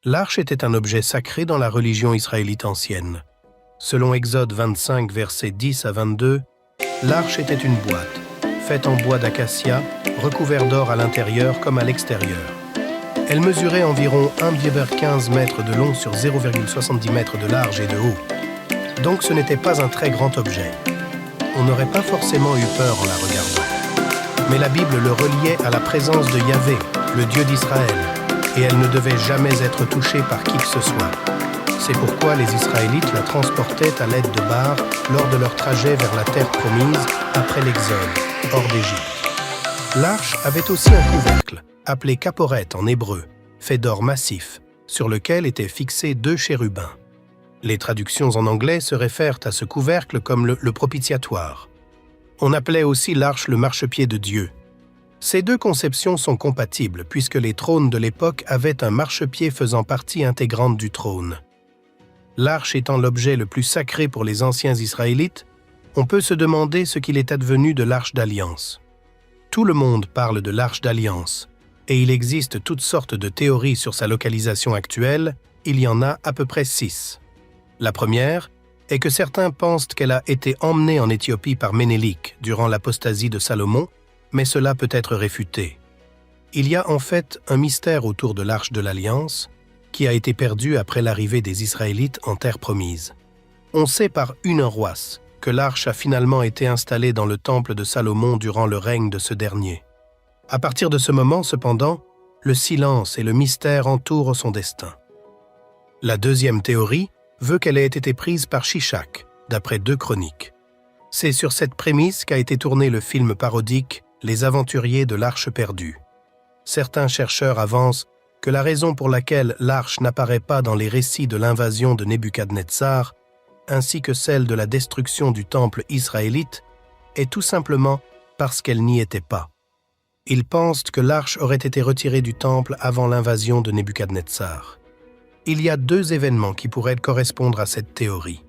L'arche était un objet sacré dans la religion israélite ancienne. Selon Exode 25, versets 10 à 22, l'arche était une boîte, faite en bois d'acacia, recouvert d'or à l'intérieur comme à l'extérieur. Elle mesurait environ 1,15 mètres de long sur 0,70 mètres de large et de haut. Donc ce n'était pas un très grand objet. On n'aurait pas forcément eu peur en la regardant. Mais la Bible le reliait à la présence de Yahvé, le Dieu d'Israël, et elle ne devait jamais être touchée par qui que ce soit. C'est pourquoi les Israélites la transportaient à l'aide de barres lors de leur trajet vers la terre promise après l'Exode, hors d'Égypte. L'arche avait aussi un couvercle, appelé caporet en hébreu, fait d'or massif, sur lequel étaient fixés 2 chérubins. Les traductions en anglais se réfèrent à ce couvercle comme le propitiatoire. On appelait aussi l'arche le marchepied de Dieu. Ces deux conceptions sont compatibles puisque les trônes de l'époque avaient un marchepied faisant partie intégrante du trône. L'arche étant l'objet le plus sacré pour les anciens Israélites, on peut se demander ce qu'il est advenu de l'arche d'alliance. Tout le monde parle de l'arche d'alliance, et il existe toutes sortes de théories sur sa localisation actuelle, il y en a à peu près 6. La première est que certains pensent qu'elle a été emmenée en Éthiopie par Ménélik durant l'apostasie de Salomon, mais cela peut être réfuté. Il y a en fait un mystère autour de l'arche de l'Alliance qui a été perdu après l'arrivée des Israélites en terre promise. On sait par une Roisse que l'arche a finalement été installée dans le temple de Salomon durant le règne de ce dernier. À partir de ce moment, cependant, le silence et le mystère entourent son destin. La deuxième théorie veut qu'elle ait été prise par Shishak, d'après 2 Chroniques. C'est sur cette prémisse qu'a été tourné le film parodique « Les aventuriers de l'Arche perdue ». Certains chercheurs avancent que la raison pour laquelle l'arche n'apparaît pas dans les récits de l'invasion de Nebuchadnezzar, ainsi que celle de la destruction du temple israélite, est tout simplement parce qu'elle n'y était pas. Ils pensent que l'arche aurait été retirée du temple avant l'invasion de Nebuchadnezzar. Il y a 2 événements qui pourraient correspondre à cette théorie.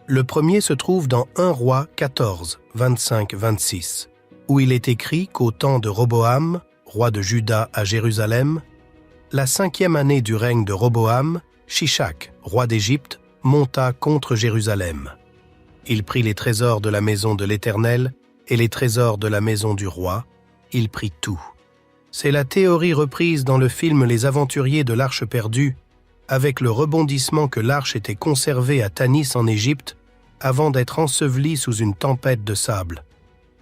Le premier se trouve dans 1 Roi 14, 25-26, où il est écrit qu'au temps de Roboam, roi de Juda à Jérusalem, la 5e année du règne de Roboam, Shishak, roi d'Égypte, monta contre Jérusalem. Il prit les trésors de la maison de l'Éternel et les trésors de la maison du roi. Il prit tout. C'est la théorie reprise dans le film Les Aventuriers de l'Arche perdue, avec le rebondissement que l'arche était conservée à Tanis en Égypte avant d'être ensevelie sous une tempête de sable.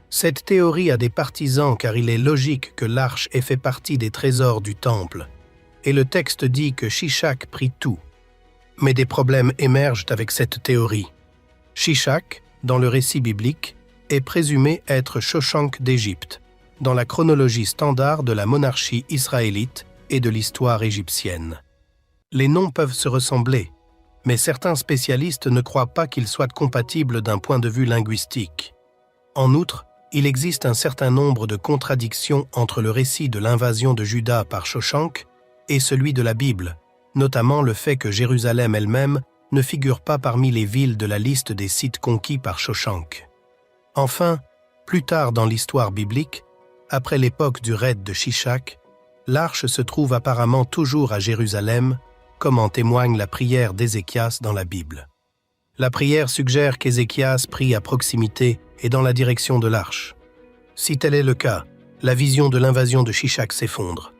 Cette théorie a des partisans car il est logique que l'arche ait fait partie des trésors du temple, et le texte dit que Shishak prit tout. Mais des problèmes émergent avec cette théorie. Shishak, dans le récit biblique, est présumé être Shoshank d'Égypte, dans la chronologie standard de la monarchie israélite et de l'histoire égyptienne. Les noms peuvent se ressembler, mais certains spécialistes ne croient pas qu'ils soient compatibles d'un point de vue linguistique. En outre, il existe un certain nombre de contradictions entre le récit de l'invasion de Juda par Shoshank et celui de la Bible, notamment le fait que Jérusalem elle-même ne figure pas parmi les villes de la liste des sites conquis par Shoshank. Enfin, plus tard dans l'histoire biblique, après l'époque du raid de Shishak, l'arche se trouve apparemment toujours à Jérusalem, comme en témoigne la prière d'Ézéchias dans la Bible. La prière suggère qu'Ézéchias prie à proximité et dans la direction de l'arche. Si tel est le cas, la vision de l'invasion de Shishak s'effondre.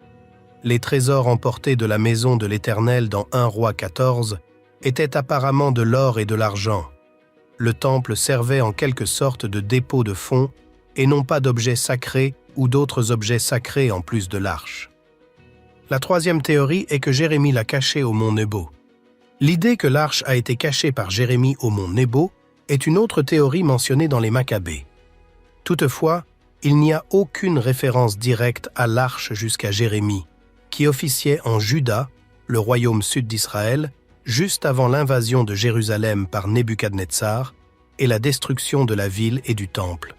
Les trésors emportés de la maison de l'Éternel dans 1 Roi 14 étaient apparemment de l'or et de l'argent. Le temple servait en quelque sorte de dépôt de fonds et non pas d'objets sacrés ou d'autres objets sacrés en plus de l'arche. La troisième théorie est que Jérémie l'a cachée au mont Nebo. L'idée que l'arche a été cachée par Jérémie au mont Nebo est une autre théorie mentionnée dans les Maccabées. Toutefois, il n'y a aucune référence directe à l'arche jusqu'à Jérémie, qui officiait en Juda, le royaume sud d'Israël, juste avant l'invasion de Jérusalem par Nebuchadnezzar et la destruction de la ville et du temple.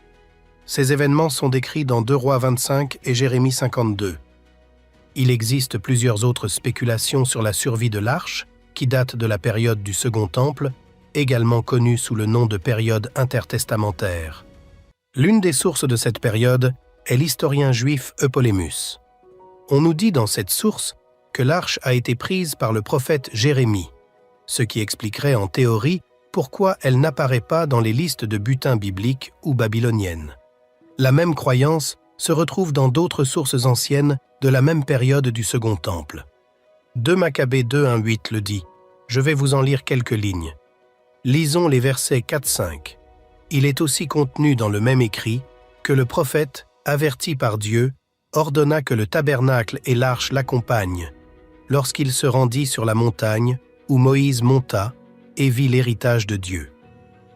Ces événements sont décrits dans 2 Rois 25 et Jérémie 52. Il existe plusieurs autres spéculations sur la survie de l'arche, qui date de la période du Second Temple, également connue sous le nom de période intertestamentaire. L'une des sources de cette période est l'historien juif Eupolémus. On nous dit dans cette source que l'arche a été prise par le prophète Jérémie, ce qui expliquerait en théorie pourquoi elle n'apparaît pas dans les listes de butins bibliques ou babyloniennes. La même croyance se retrouve dans d'autres sources anciennes de la même période du Second Temple. 2 Maccabées 2:1-8 le dit. Je vais vous en lire quelques lignes. Lisons les versets 4-5. Il est aussi contenu dans le même écrit que le prophète, averti par Dieu, ordonna que le tabernacle et l'arche l'accompagnent, lorsqu'il se rendit sur la montagne où Moïse monta et vit l'héritage de Dieu.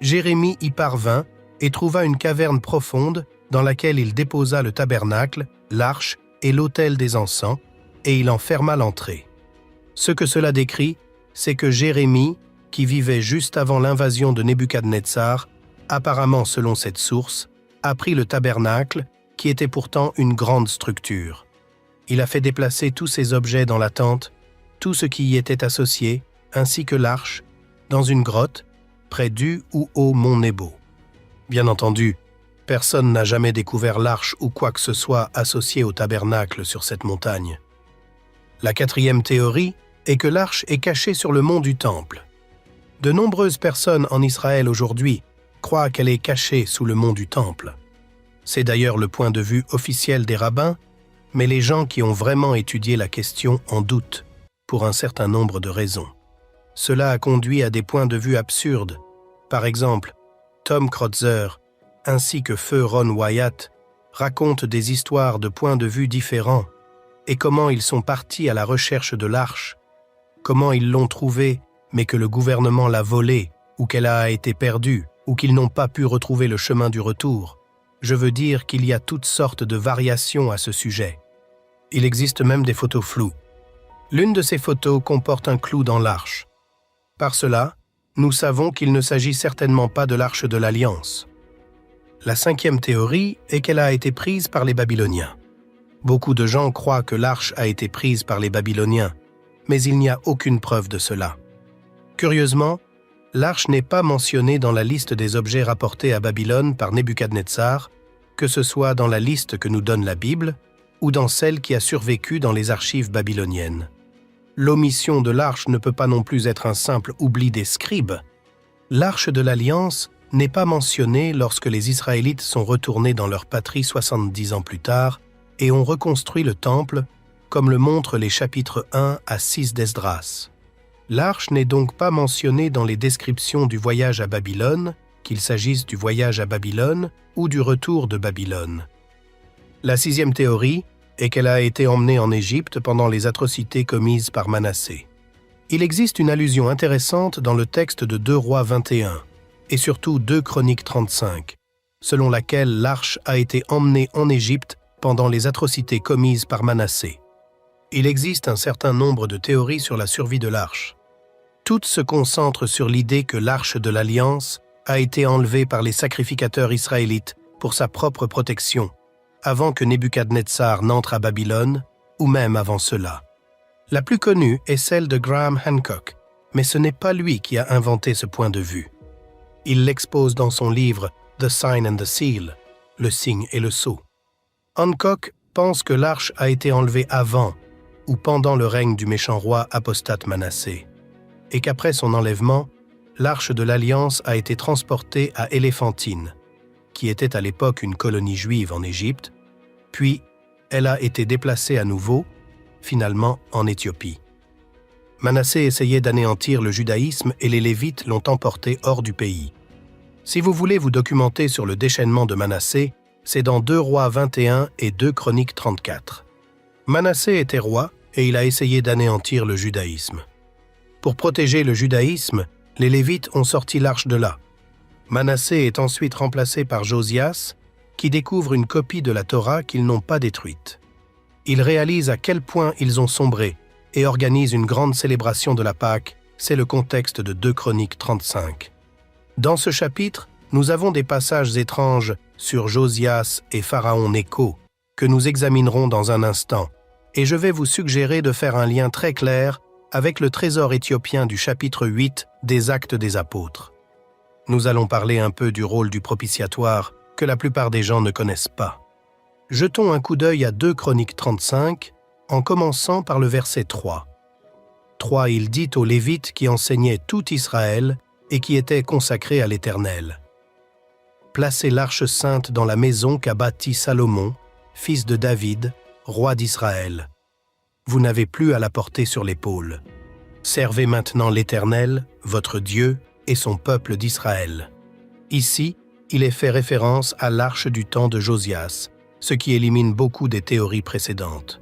Jérémie y parvint et trouva une caverne profonde dans laquelle il déposa le tabernacle, l'arche et l'autel des encens, et il en ferma l'entrée. Ce que cela décrit, c'est que Jérémie, qui vivait juste avant l'invasion de Nebuchadnezzar, apparemment selon cette source, a pris le tabernacle, qui était pourtant une grande structure. Il a fait déplacer tous ses objets dans la tente, tout ce qui y était associé, ainsi que l'arche, dans une grotte, près du ou au mont Nebo. Bien entendu, personne n'a jamais découvert l'arche ou quoi que ce soit associé au tabernacle sur cette montagne. La quatrième théorie est que l'arche est cachée sur le mont du Temple. De nombreuses personnes en Israël aujourd'hui croient qu'elle est cachée sous le mont du Temple. C'est d'ailleurs le point de vue officiel des rabbins, mais les gens qui ont vraiment étudié la question en doutent, pour un certain nombre de raisons. Cela a conduit à des points de vue absurdes. Par exemple, Tom Kreutzer, ainsi que Feu Ron Wyatt, racontent des histoires de points de vue différents et comment ils sont partis à la recherche de l'arche, comment ils l'ont trouvée mais que le gouvernement l'a volée ou qu'elle a été perdue ou qu'ils n'ont pas pu retrouver le chemin du retour. Je veux dire qu'il y a toutes sortes de variations à ce sujet. Il existe même des photos floues. L'une de ces photos comporte un clou dans l'arche. Par cela, nous savons qu'il ne s'agit certainement pas de l'arche de l'Alliance. La cinquième théorie est qu'elle a été prise par les Babyloniens. Beaucoup de gens croient que l'arche a été prise par les Babyloniens, mais il n'y a aucune preuve de cela. Curieusement, l'arche n'est pas mentionnée dans la liste des objets rapportés à Babylone par Nebuchadnezzar, que ce soit dans la liste que nous donne la Bible ou dans celle qui a survécu dans les archives babyloniennes. L'omission de l'arche ne peut pas non plus être un simple oubli des scribes. L'arche de l'Alliance n'est pas mentionnée lorsque les Israélites sont retournés dans leur patrie 70 ans plus tard et ont reconstruit le temple, comme le montrent les chapitres 1 à 6 d'Esdras. L'arche n'est donc pas mentionnée dans les descriptions du voyage à Babylone, qu'il s'agisse du voyage à Babylone ou du retour de Babylone. La sixième théorie est qu'elle a été emmenée en Égypte pendant les atrocités commises par Manassé. Il existe une allusion intéressante dans le texte de 2 Rois 21 et surtout 2 Chroniques 35, selon laquelle l'arche a été emmenée en Égypte pendant les atrocités commises par Manassé. Il existe un certain nombre de théories sur la survie de l'arche. Toutes se concentrent sur l'idée que l'arche de l'Alliance a été enlevée par les sacrificateurs israélites pour sa propre protection, avant que Nebuchadnezzar n'entre à Babylone, ou même avant cela. La plus connue est celle de Graham Hancock, mais ce n'est pas lui qui a inventé ce point de vue. Il l'expose dans son livre « The Sign and the Seal », le signe et le sceau. Hancock pense que l'arche a été enlevée avant ou pendant le règne du méchant roi apostate Manassé, et qu'après son enlèvement, l'arche de l'Alliance a été transportée à Éléphantine, qui était à l'époque une colonie juive en Égypte, puis elle a été déplacée à nouveau, finalement en Éthiopie. Manassé essayait d'anéantir le judaïsme et les Lévites l'ont emporté hors du pays. Si vous voulez vous documenter sur le déchaînement de Manassé, c'est dans 2 Rois 21 et 2 Chroniques 34. Manassé était roi et il a essayé d'anéantir le judaïsme. Pour protéger le judaïsme, les Lévites ont sorti l'arche de là. Manassé est ensuite remplacé par Josias, qui découvre une copie de la Torah qu'ils n'ont pas détruite. Ils réalisent à quel point ils ont sombré et organisent une grande célébration de la Pâque, c'est le contexte de 2 Chroniques 35. Dans ce chapitre, nous avons des passages étranges sur Josias et Pharaon Nécho, que nous examinerons dans un instant, et je vais vous suggérer de faire un lien très clair avec le trésor éthiopien du chapitre 8 des Actes des Apôtres. Nous allons parler un peu du rôle du propitiatoire que la plupart des gens ne connaissent pas. Jetons un coup d'œil à 2 Chroniques 35, en commençant par le verset 3. 3. Il dit aux Lévites qui enseignaient tout Israël et qui étaient consacrés à l'Éternel: placez l'arche sainte dans la maison qu'a bâtie Salomon, fils de David, roi d'Israël. Vous n'avez plus à la porter sur l'épaule. Servez maintenant l'Éternel, votre Dieu, et son peuple d'Israël. Ici, il est fait référence à l'arche du temps de Josias, ce qui élimine beaucoup des théories précédentes.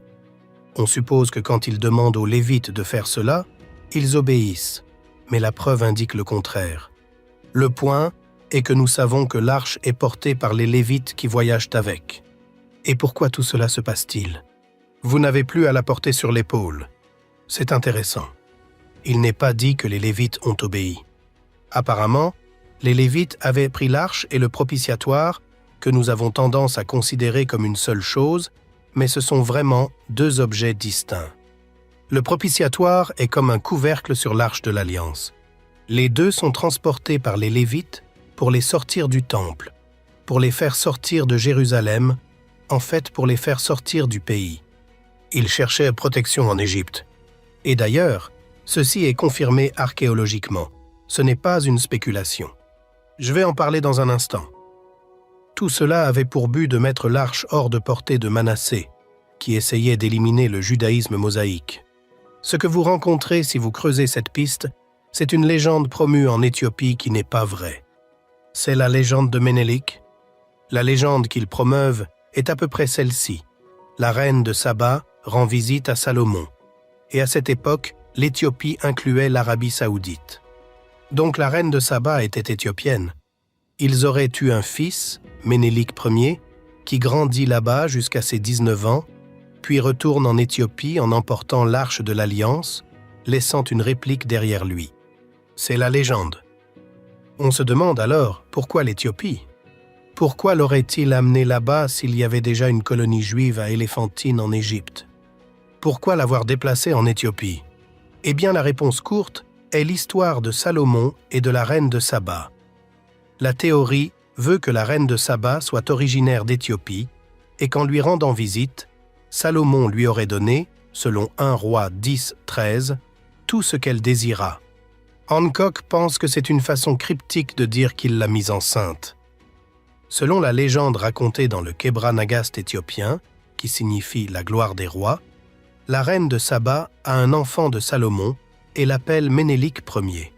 On suppose que quand il demande aux Lévites de faire cela, ils obéissent, mais la preuve indique le contraire. Le point est que nous savons que l'arche est portée par les Lévites qui voyagent avec. Et pourquoi tout cela se passe-t-il? Vous n'avez plus à la porter sur l'épaule. C'est intéressant. Il n'est pas dit que les Lévites ont obéi. Apparemment, les Lévites avaient pris l'arche et le propitiatoire, que nous avons tendance à considérer comme une seule chose, mais ce sont vraiment deux objets distincts. Le propitiatoire est comme un couvercle sur l'arche de l'Alliance. Les deux sont transportés par les Lévites pour les sortir du temple, pour les faire sortir de Jérusalem, en fait pour les faire sortir du pays. Ils cherchaient protection en Égypte. Et d'ailleurs, ceci est confirmé archéologiquement. Ce n'est pas une spéculation. Je vais en parler dans un instant. Tout cela avait pour but de mettre l'arche hors de portée de Manassé, qui essayait d'éliminer le judaïsme mosaïque. Ce que vous rencontrez si vous creusez cette piste, c'est une légende promue en Éthiopie qui n'est pas vraie. C'est la légende de Ménélik. La légende qu'ils promeuvent est à peu près celle-ci. La reine de Saba rend visite à Salomon. Et à cette époque, l'Éthiopie incluait l'Arabie saoudite. Donc la reine de Saba était éthiopienne. Ils auraient eu un fils, Ménélik Ier, qui grandit là-bas jusqu'à ses 19 ans, puis retourne en Éthiopie en emportant l'arche de l'Alliance, laissant une réplique derrière lui. C'est la légende. On se demande alors, pourquoi l'Éthiopie? Pourquoi l'aurait-il amené là-bas s'il y avait déjà une colonie juive à Éléphantine en Égypte? Pourquoi l'avoir déplacé en Éthiopie? Eh bien, la réponse courte est l'histoire de Salomon et de la reine de Saba. La théorie veut que la reine de Saba soit originaire d'Éthiopie et qu'en lui rendant visite, Salomon lui aurait donné, selon 1 Roi 10-13, tout ce qu'elle désira. Hancock pense que c'est une façon cryptique de dire qu'il l'a mise enceinte. Selon la légende racontée dans le Kebra Nagast éthiopien, qui signifie la gloire des rois, la reine de Saba a un enfant de Salomon et l'appelle Ménélik Ier.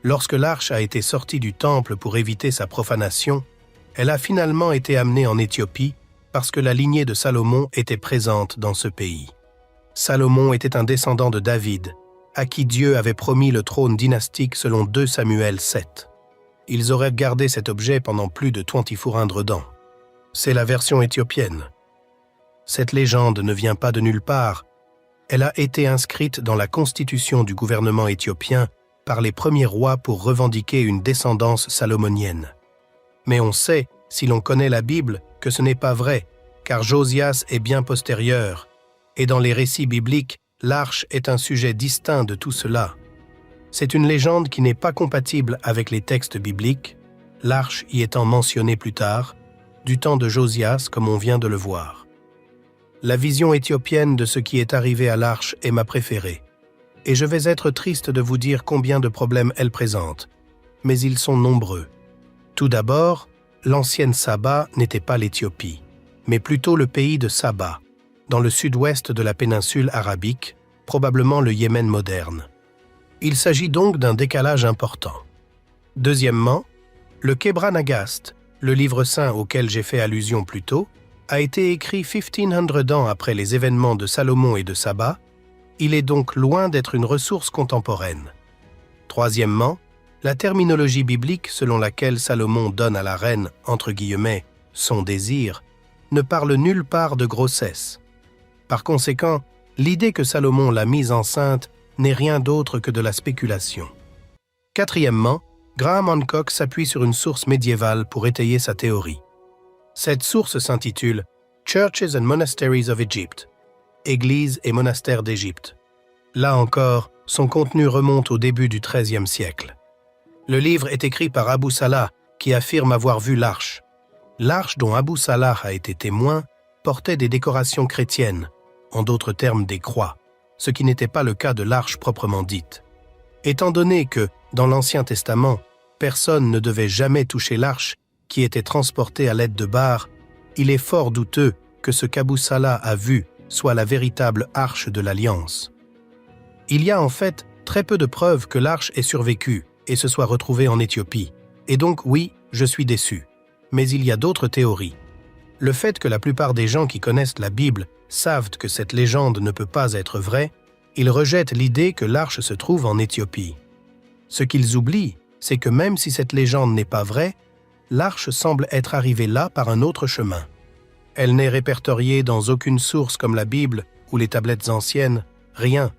Lorsque l'arche a été sortie du temple pour éviter sa profanation, elle a finalement été amenée en Éthiopie parce que la lignée de Salomon était présente dans ce pays. Salomon était un descendant de David, à qui Dieu avait promis le trône dynastique selon 2 Samuel 7. Ils auraient gardé cet objet pendant plus de 24 ans. C'est la version éthiopienne. Cette légende ne vient pas de nulle part. Elle a été inscrite dans la constitution du gouvernement éthiopien par les premiers rois pour revendiquer une descendance salomonienne. Mais on sait, si l'on connaît la Bible, que ce n'est pas vrai, car Josias est bien postérieur, et dans les récits bibliques, l'arche est un sujet distinct de tout cela. C'est une légende qui n'est pas compatible avec les textes bibliques, l'arche y étant mentionnée plus tard, du temps de Josias comme on vient de le voir. La vision éthiopienne de ce qui est arrivé à l'arche est ma préférée, et je vais être triste de vous dire combien de problèmes elle présente, mais ils sont nombreux. Tout d'abord, l'ancienne Saba n'était pas l'Éthiopie, mais plutôt le pays de Saba, dans le sud-ouest de la péninsule arabique, probablement le Yémen moderne. Il s'agit donc d'un décalage important. Deuxièmement, le Kebra Nagast, le livre saint auquel j'ai fait allusion plus tôt, a été écrit 1500 ans après les événements de Salomon et de Saba. Il est donc loin d'être une ressource contemporaine. Troisièmement, la terminologie biblique selon laquelle Salomon donne à la reine, entre guillemets, son désir, ne parle nulle part de grossesse. Par conséquent, l'idée que Salomon l'a mise enceinte n'est rien d'autre que de la spéculation. Quatrièmement, Graham Hancock s'appuie sur une source médiévale pour étayer sa théorie. Cette source s'intitule « Churches and Monasteries of Egypt » « Églises et monastères d'Égypte ». Là encore, son contenu remonte au début du XIIIe siècle. Le livre est écrit par Abu Salah, qui affirme avoir vu l'arche. L'arche dont Abu Salah a été témoin portait des décorations chrétiennes. en d'autres termes des croix, ce qui n'était pas le cas de l'arche proprement dite. Étant donné que, dans l'Ancien Testament, personne ne devait jamais toucher l'arche qui était transportée à l'aide de barres, il est fort douteux que ce qu'Abou Salah a vu soit la véritable arche de l'Alliance. Il y a en fait très peu de preuves que l'arche ait survécu et se soit retrouvée en Éthiopie. Et donc oui, je suis déçu. Mais il y a d'autres théories. Le fait que la plupart des gens qui connaissent la Bible savent que cette légende ne peut pas être vraie, ils rejettent l'idée que l'arche se trouve en Éthiopie. Ce qu'ils oublient, c'est que même si cette légende n'est pas vraie, l'arche semble être arrivée là par un autre chemin. Elle n'est répertoriée dans aucune source comme la Bible ou les tablettes anciennes, rien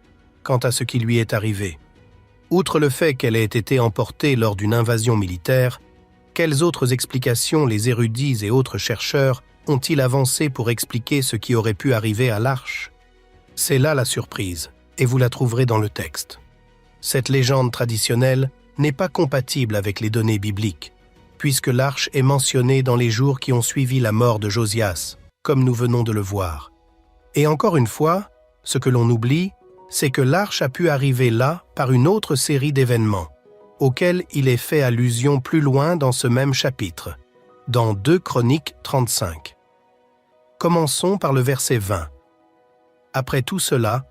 quant à ce qui lui est arrivé. Outre le fait qu'elle ait été emportée lors d'une invasion militaire, quelles autres explications les érudits et autres chercheurs ont-ils avancé pour expliquer ce qui aurait pu arriver à l'arche? C'est là la surprise, et vous la trouverez dans le texte. Cette légende traditionnelle n'est pas compatible avec les données bibliques, puisque l'arche est mentionnée dans les jours qui ont suivi la mort de Josias, comme nous venons de le voir. Et encore une fois, ce que l'on oublie, c'est que l'arche a pu arriver là par une autre série d'événements, auxquels il est fait allusion plus loin dans ce même chapitre, dans 2 Chroniques 35. Commençons par le verset 20. Après tout cela,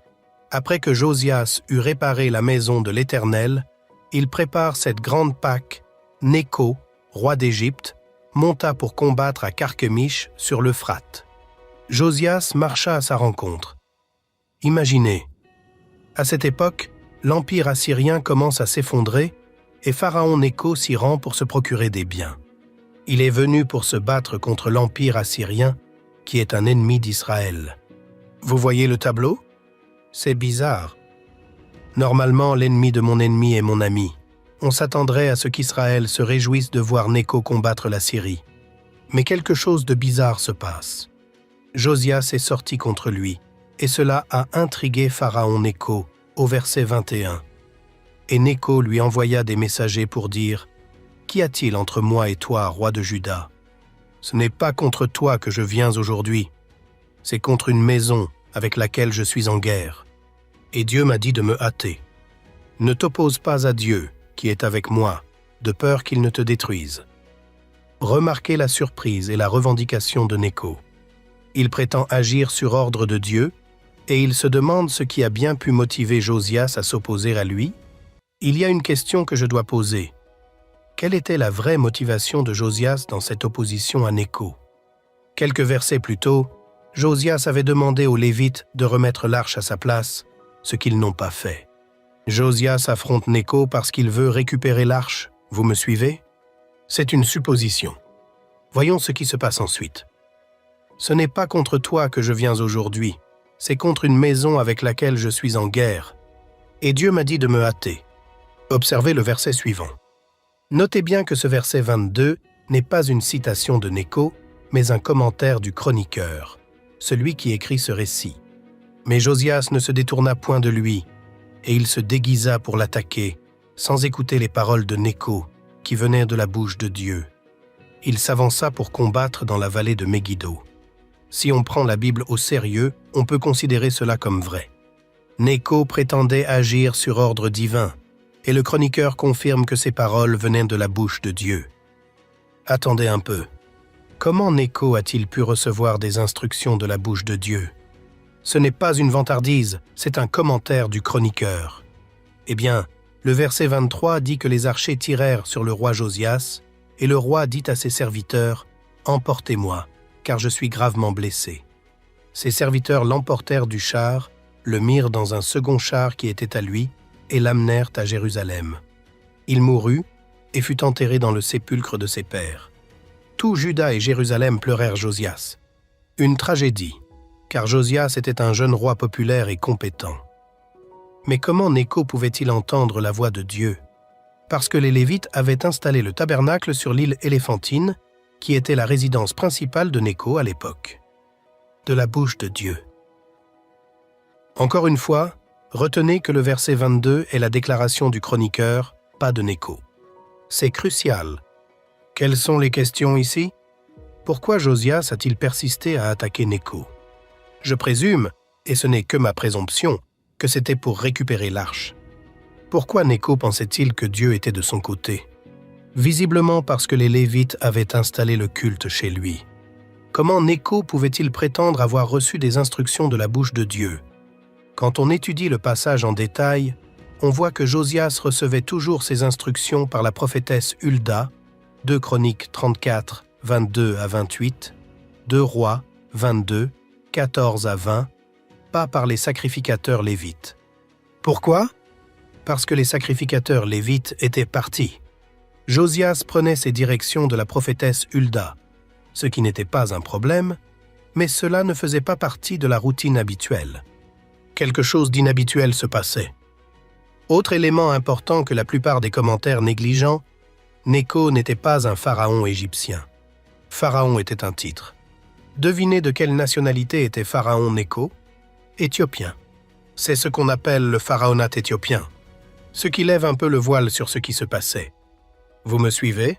après que Josias eut réparé la maison de l'Éternel, il prépare cette grande Pâque. Nécho, roi d'Égypte, monta pour combattre à Carchemish sur l'Euphrate. Josias marcha à sa rencontre. Imaginez, à cette époque, l'empire assyrien commence à s'effondrer et Pharaon Nécho s'y rend pour se procurer des biens. Il est venu pour se battre contre l'empire assyrien, qui est un ennemi d'Israël. Vous voyez le tableau? C'est bizarre. Normalement, l'ennemi de mon ennemi est mon ami. On s'attendrait à ce qu'Israël se réjouisse de voir Nécho combattre la Syrie. Mais quelque chose de bizarre se passe. Josias est sorti contre lui, et cela a intrigué Pharaon Nécho, au verset 21. Et Nécho lui envoya des messagers pour dire « Qu'y a-t-il entre moi et toi, roi de Juda? Ce n'est pas contre toi que je viens aujourd'hui, c'est contre une maison avec laquelle je suis en guerre. Et Dieu m'a dit de me hâter. Ne t'oppose pas à Dieu, qui est avec moi, de peur qu'il ne te détruise. » Remarquez la surprise et la revendication de Nécho. Il prétend agir sur ordre de Dieu, et il se demande ce qui a bien pu motiver Josias à s'opposer à lui. Il y a une question que je dois poser. Quelle était la vraie motivation de Josias dans cette opposition à Nécho? Quelques versets plus tôt, Josias avait demandé aux Lévites de remettre l'arche à sa place, ce qu'ils n'ont pas fait. Josias affronte Nécho parce qu'il veut récupérer l'arche. Vous me suivez? C'est une supposition. Voyons ce qui se passe ensuite. Ce n'est pas contre toi que je viens aujourd'hui, c'est contre une maison avec laquelle je suis en guerre. Et Dieu m'a dit de me hâter. Observez le verset suivant. Notez bien que ce verset 22 n'est pas une citation de Nécho, mais un commentaire du chroniqueur, celui qui écrit ce récit. Mais Josias ne se détourna point de lui, et il se déguisa pour l'attaquer, sans écouter les paroles de Nécho, qui venaient de la bouche de Dieu. Il s'avança pour combattre dans la vallée de Megiddo. Si on prend la Bible au sérieux, on peut considérer cela comme vrai. Nécho prétendait agir sur ordre divin, et le chroniqueur confirme que ces paroles venaient de la bouche de Dieu. Attendez un peu. Comment Nécho a-t-il pu recevoir des instructions de la bouche de Dieu? Ce n'est pas une vantardise, c'est un commentaire du chroniqueur. Eh bien, le verset 23 dit que les archers tirèrent sur le roi Josias, et le roi dit à ses serviteurs « Emportez-moi, car je suis gravement blessé. » Ses serviteurs l'emportèrent du char, le mirent dans un second char qui était à lui, et l'amenèrent à Jérusalem. Il mourut et fut enterré dans le sépulcre de ses pères. Tout Juda et Jérusalem pleurèrent Josias. Une tragédie, car Josias était un jeune roi populaire et compétent. Mais comment Nécho pouvait-il entendre la voix de Dieu? Parce que les Lévites avaient installé le tabernacle sur l'île Éléphantine, qui était la résidence principale de Nécho à l'époque. De la bouche de Dieu. Encore une fois, retenez que le verset 22 est la déclaration du chroniqueur, pas de Nécho. C'est crucial. Quelles sont les questions ici? Pourquoi Josias a-t-il persisté à attaquer Nécho? Je présume, et ce n'est que ma présomption, que c'était pour récupérer l'arche. Pourquoi Nécho pensait-il que Dieu était de son côté? Visiblement parce que les Lévites avaient installé le culte chez lui. Comment Nécho pouvait-il prétendre avoir reçu des instructions de la bouche de Dieu? Quand on étudie le passage en détail, on voit que Josias recevait toujours ses instructions par la prophétesse Hulda, 2 Chroniques 34, 22 à 28, 2 Rois 22, 14 à 20, pas par les sacrificateurs lévites. Pourquoi? Parce que les sacrificateurs lévites étaient partis. Josias prenait ses directions de la prophétesse Hulda, ce qui n'était pas un problème, mais cela ne faisait pas partie de la routine habituelle. Quelque chose d'inhabituel se passait. Autre élément important que la plupart des commentaires négligent, Nécho n'était pas un pharaon égyptien. Pharaon était un titre. Devinez de quelle nationalité était pharaon Nécho? Éthiopien. C'est ce qu'on appelle le pharaonat éthiopien, ce qui lève un peu le voile sur ce qui se passait. Vous me suivez?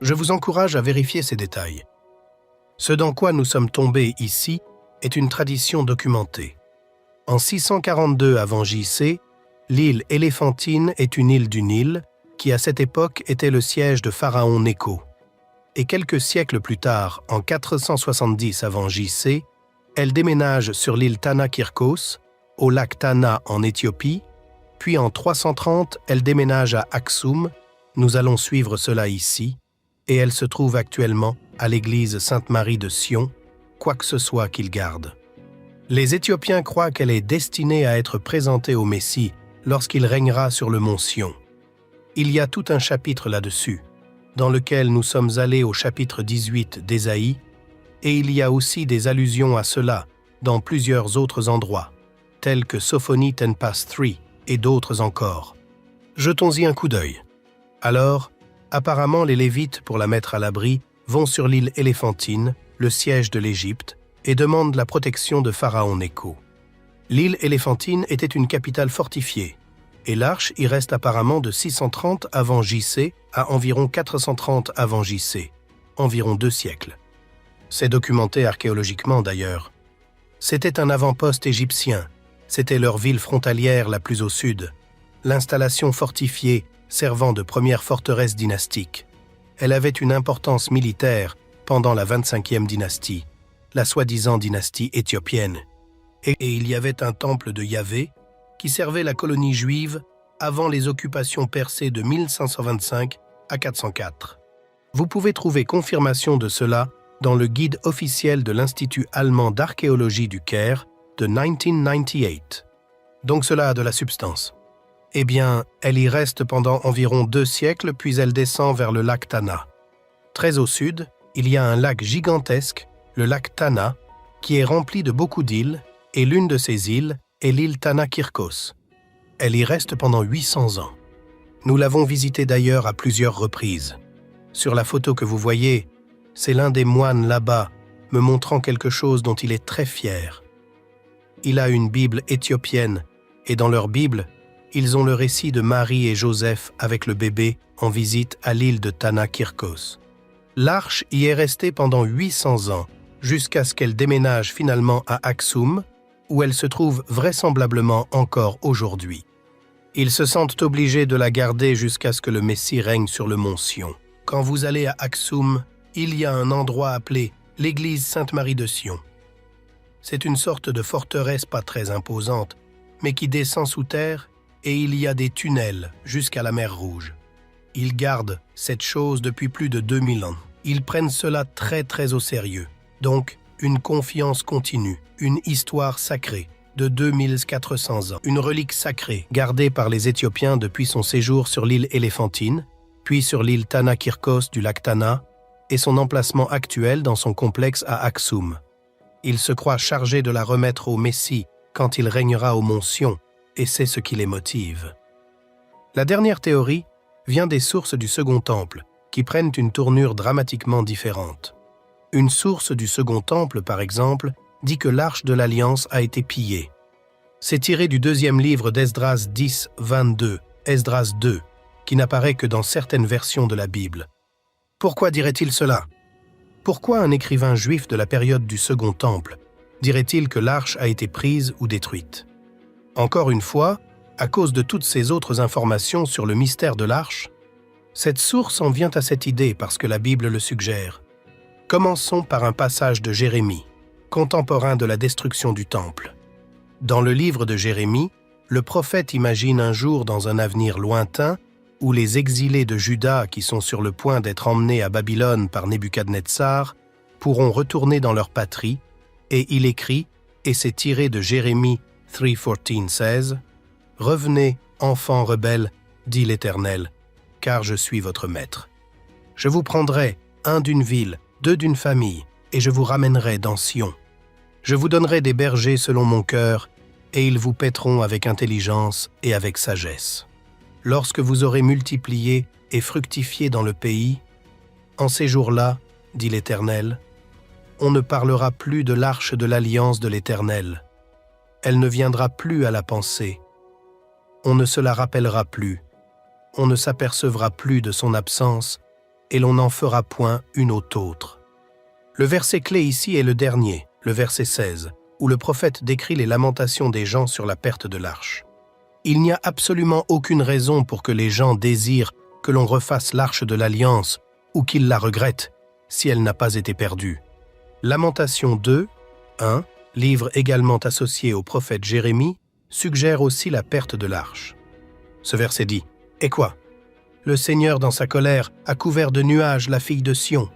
Je vous encourage à vérifier ces détails. Ce dans quoi nous sommes tombés ici est une tradition documentée. En 642 avant J.C., l'île Éléphantine est une île du Nil qui à cette époque était le siège de pharaon Nécho. Et quelques siècles plus tard, en 470 avant J.C., elle déménage sur l'île Tana-Kirkos, au lac Tana en Éthiopie, puis en 330, elle déménage à Aksum, nous allons suivre cela ici, et elle se trouve actuellement à l'église Sainte-Marie de Sion, quoi que ce soit qu'il garde. Les Éthiopiens croient qu'elle est destinée à être présentée au Messie lorsqu'il régnera sur le mont Sion. Il y a tout un chapitre là-dessus, dans lequel nous sommes allés au chapitre 18 d'Ésaïe, et il y a aussi des allusions à cela dans plusieurs autres endroits, tels que Sophonie Tenpas 3 et d'autres encore. Jetons-y un coup d'œil. Alors, apparemment les Lévites, pour la mettre à l'abri, vont sur l'île Éléphantine, le siège de l'Égypte, et demandent la protection de pharaon Nécho. L'île Éléphantine était une capitale fortifiée, et l'arche y reste apparemment de 630 avant J.C. à environ 430 avant J.C., environ 2 siècles. C'est documenté archéologiquement d'ailleurs. C'était un avant-poste égyptien, c'était leur ville frontalière la plus au sud, l'installation fortifiée servant de première forteresse dynastique. Elle avait une importance militaire pendant la 25e dynastie, la soi-disant dynastie éthiopienne. Et il y avait un temple de Yahvé qui servait la colonie juive avant les occupations persées de 1525 à 404. Vous pouvez trouver confirmation de cela dans le guide officiel de l'Institut allemand d'archéologie du Caire de 1998. Donc cela a de la substance. Eh bien, elle y reste pendant environ 2 siècles, puis elle descend vers le lac Tana. Très au sud, il y a un lac gigantesque, le lac Tana, qui est rempli de beaucoup d'îles, et l'une de ces îles est l'île Tana-Kirkos. Elle y reste pendant 800 ans. Nous l'avons visitée d'ailleurs à plusieurs reprises. Sur la photo que vous voyez, c'est l'un des moines là-bas, me montrant quelque chose dont il est très fier. Il a une Bible éthiopienne, et dans leur Bible, ils ont le récit de Marie et Joseph avec le bébé en visite à l'île de Tana-Kirkos. L'arche y est restée pendant 800 ans, jusqu'à ce qu'elle déménage finalement à Aksum, où elle se trouve vraisemblablement encore aujourd'hui. Ils se sentent obligés de la garder jusqu'à ce que le Messie règne sur le mont Sion. Quand vous allez à Aksum, il y a un endroit appelé l'église Sainte-Marie de Sion. C'est une sorte de forteresse pas très imposante, mais qui descend sous terre, et il y a des tunnels jusqu'à la mer Rouge. Ils gardent cette chose depuis plus de 2000 ans. Ils prennent cela très très au sérieux. Donc, une confiance continue, une histoire sacrée de 2400 ans, une relique sacrée gardée par les Éthiopiens depuis son séjour sur l'île Éléphantine, puis sur l'île Tana-Kirkos du lac Tana, et son emplacement actuel dans son complexe à Aksum. Ils se croient chargés de la remettre au Messie quand il régnera au mont Sion, et c'est ce qui les motive. La dernière théorie vient des sources du Second Temple, qui prennent une tournure dramatiquement différente. Une source du Second Temple, par exemple, dit que l'Arche de l'Alliance a été pillée. C'est tiré du 2e livre d'Esdras 10, 22, Esdras 2, qui n'apparaît que dans certaines versions de la Bible. Pourquoi dirait-il cela? Pourquoi un écrivain juif de la période du Second Temple dirait-il que l'arche a été prise ou détruite. Encore une fois, à cause de toutes ces autres informations sur le mystère de l'arche, cette source en vient à cette idée parce que la Bible le suggère. Commençons par un passage de Jérémie, contemporain de la destruction du temple. Dans le livre de Jérémie, le prophète imagine un jour dans un avenir lointain où les exilés de Juda qui sont sur le point d'être emmenés à Babylone par Nebuchadnezzar pourront retourner dans leur patrie, et il écrit, et c'est tiré de Jérémie 3:14-16, « Revenez, enfants rebelles, dit l'Éternel, car je suis votre maître. Je vous prendrai, un d'une ville, deux d'une famille, et je vous ramènerai dans Sion. Je vous donnerai des bergers selon mon cœur, et ils vous paîtront avec intelligence et avec sagesse. Lorsque vous aurez multiplié et fructifié dans le pays, en ces jours-là, dit l'Éternel, on ne parlera plus de l'arche de l'alliance de l'Éternel. Elle ne viendra plus à la pensée. On ne se la rappellera plus. On ne s'apercevra plus de son absence, et l'on n'en fera point une autre. » Le verset clé ici est le dernier, le verset 16, où le prophète décrit les lamentations des gens sur la perte de l'arche. Il n'y a absolument aucune raison pour que les gens désirent que l'on refasse l'arche de l'Alliance ou qu'ils la regrettent si elle n'a pas été perdue. Lamentation 2, 1, livre également associé au prophète Jérémie, suggère aussi la perte de l'arche. Ce verset dit « Et quoi ? Le Seigneur, dans sa colère, a couvert de nuages la fille de Sion.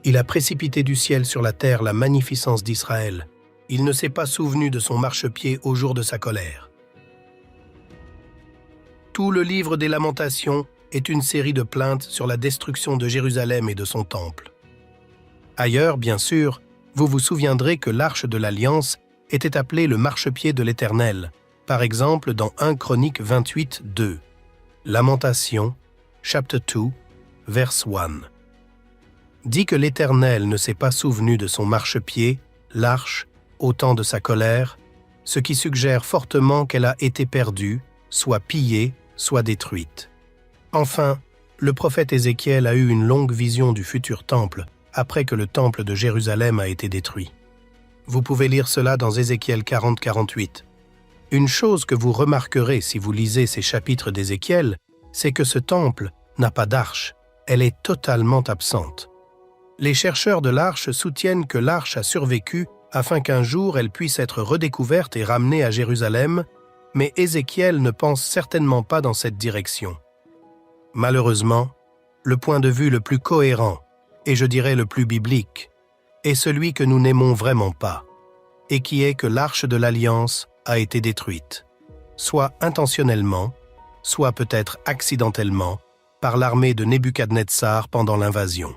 Il a précipité du ciel sur la terre la magnificence d'Israël. Il ne s'est pas souvenu de son marchepied au jour de sa colère. » Tout le livre des Lamentations est une série de plaintes sur la destruction de Jérusalem et de son temple. Ailleurs, bien sûr, vous vous souviendrez que l'arche de l'Alliance était appelée le marchepied de l'Éternel, par exemple dans 1 Chronique 28, 2. Lamentation, chapter 2, verse 1. Dit que l'Éternel ne s'est pas souvenu de son marchepied, l'arche, au temps de sa colère, ce qui suggère fortement qu'elle a été perdue, soit pillée, soit détruite. Enfin, le prophète Ézéchiel a eu une longue vision du futur temple après que le temple de Jérusalem a été détruit. Vous pouvez lire cela dans Ézéchiel 40-48. Une chose que vous remarquerez si vous lisez ces chapitres d'Ézéchiel, c'est que ce temple n'a pas d'arche, elle est totalement absente. Les chercheurs de l'arche soutiennent que l'arche a survécu afin qu'un jour elle puisse être redécouverte et ramenée à Jérusalem, mais Ézéchiel ne pense certainement pas dans cette direction. Malheureusement, le point de vue le plus cohérent, et je dirais le plus biblique, est celui que nous n'aimons vraiment pas, et qui est que l'arche de l'Alliance a été détruite, soit intentionnellement, soit peut-être accidentellement, par l'armée de Nebuchadnezzar pendant l'invasion.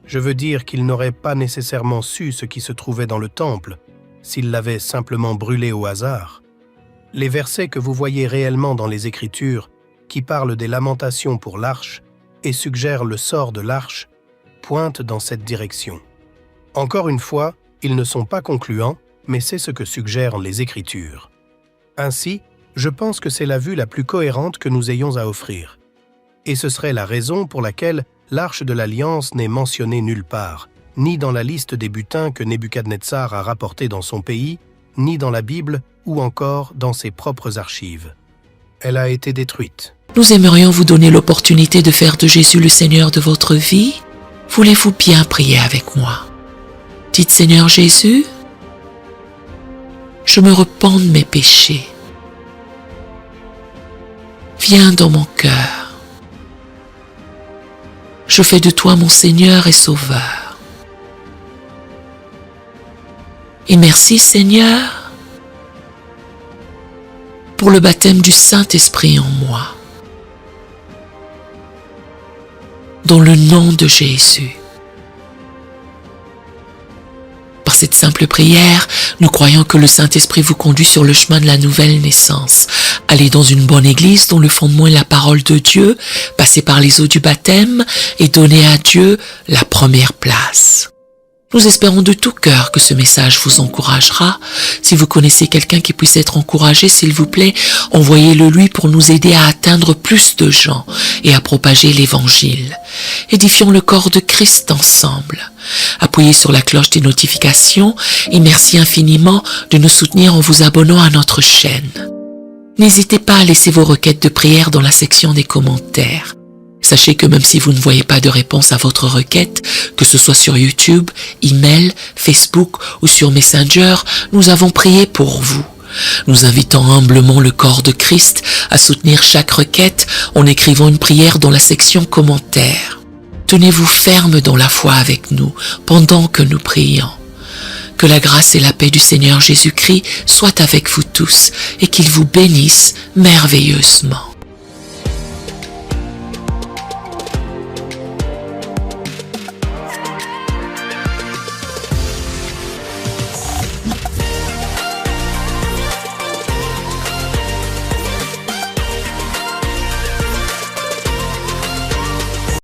Je veux dire qu'il n'aurait pas nécessairement su ce qui se trouvait dans le temple, s'il l'avait simplement brûlé au hasard. Les versets que vous voyez réellement dans les Écritures, qui parlent des lamentations pour l'arche et suggèrent le sort de l'arche, pointent dans cette direction. Encore une fois, ils ne sont pas concluants, mais c'est ce que suggèrent les Écritures. Ainsi, je pense que c'est la vue la plus cohérente que nous ayons à offrir. Et ce serait la raison pour laquelle l'arche de l'Alliance n'est mentionnée nulle part, ni dans la liste des butins que Nebuchadnezzar a rapportés dans son pays, ni dans la Bible ou encore dans ses propres archives. Elle a été détruite. Nous aimerions vous donner l'opportunité de faire de Jésus le Seigneur de votre vie. Voulez-vous bien prier avec moi? Dites Seigneur Jésus, je me repens de mes péchés. Viens dans mon cœur. Je fais de toi mon Seigneur et Sauveur. Et merci Seigneur pour le baptême du Saint-Esprit en moi. Dans le nom de Jésus. Par cette simple prière, nous croyons que le Saint-Esprit vous conduit sur le chemin de la nouvelle naissance. Allez dans une bonne église dont le fondement est la parole de Dieu, passez par les eaux du baptême et donnez à Dieu la première place. Nous espérons de tout cœur que ce message vous encouragera. Si vous connaissez quelqu'un qui puisse être encouragé, s'il vous plaît, envoyez-le lui pour nous aider à atteindre plus de gens et à propager l'Évangile. Édifions le corps de Christ ensemble. Appuyez sur la cloche des notifications et merci infiniment de nous soutenir en vous abonnant à notre chaîne. N'hésitez pas à laisser vos requêtes de prière dans la section des commentaires. Sachez que même si vous ne voyez pas de réponse à votre requête, que ce soit sur YouTube, email, Facebook ou sur Messenger, nous avons prié pour vous. Nous invitons humblement le corps de Christ à soutenir chaque requête en écrivant une prière dans la section commentaires. Tenez-vous ferme dans la foi avec nous pendant que nous prions. Que la grâce et la paix du Seigneur Jésus-Christ soient avec vous tous et qu'il vous bénisse merveilleusement.